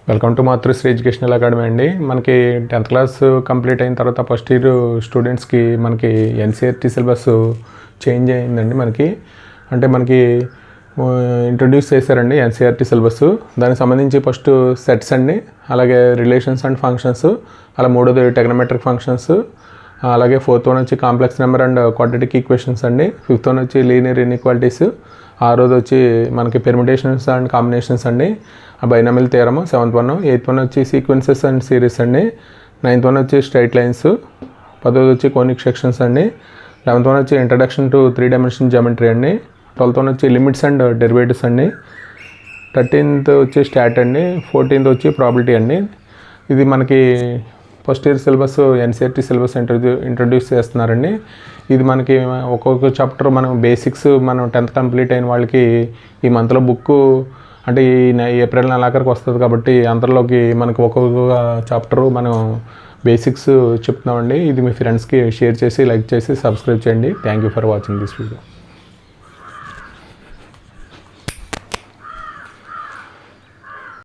Welcome to Matrusri educational academy అండి. మనకి 10th class complete అయిన తర్వాత ఫస్ట్ ఇయర్ స్టూడెంట్స్కి మనకి ఎన్సీఆర్టీ సిలబస్ చేంజ్ అయిందండి. మనకి ఇంట్రొడ్యూస్ చేశారండి ఎన్సీఆర్టీ సిలబస్. దానికి సంబంధించి ఫస్ట్ సెట్స్ అండి, అలాగే రిలేషన్స్ అండ్ ఫంక్షన్స్, అలా మూడోది టెగ్నోమెట్రిక్ ఫంక్షన్స్, అలాగే ఫోర్త్ వన్ వచ్చి complex number and quadratic equations అండి. ఫిఫ్త్ వన్ వచ్చి లీనియర్ ఇన్ఈక్వాలిటీస్, ఆరోది వచ్చి మనకి పెర్మిటేషన్స్ అండ్ కాంబినేషన్స్ అండి, binomial theorem. 7th one. 8th one వచ్చి సీక్వెన్సెస్ అండ్ సిరీస్ అండి. 9th వన్ వచ్చి స్ట్రైట్ లైన్స్. 10th వచ్చి కోనిక్ సెక్షన్స్ అండి. 11th వన్ వచ్చి ఇంట్రడక్షన్ టు 3 డైమెన్షన్ జామెట్రీ అండి. 12th వన్ వచ్చి లిమిట్స్ అండ్ డెరివేటివ్స్ అండి. 13th వచ్చి స్టాట్ అండి. 14th వచ్చి ప్రాబిలిటీ అండి. ఇది మనకి first year syllabus NCERT syllabus introduce చేస్తున్నారండి. ఇది మనకి ఒక్కొక్క చాప్టర్ మనం బేసిక్స్ 10th కంప్లీట్ అయిన వాళ్ళకి ఈ మంత్లో బుక్ అంటే ఈ ఏప్రిల్ నెలాఖరికి వస్తుంది కాబట్టి అంతలోకి మనకి ఒక్కొక్క చాప్టరు మనం బేసిక్స్ చెప్తున్నామండి. ఇది మీ ఫ్రెండ్స్కి షేర్ చేసి, లైక్ చేసి, సబ్స్క్రైబ్ చేయండి. Thank you for watching this video.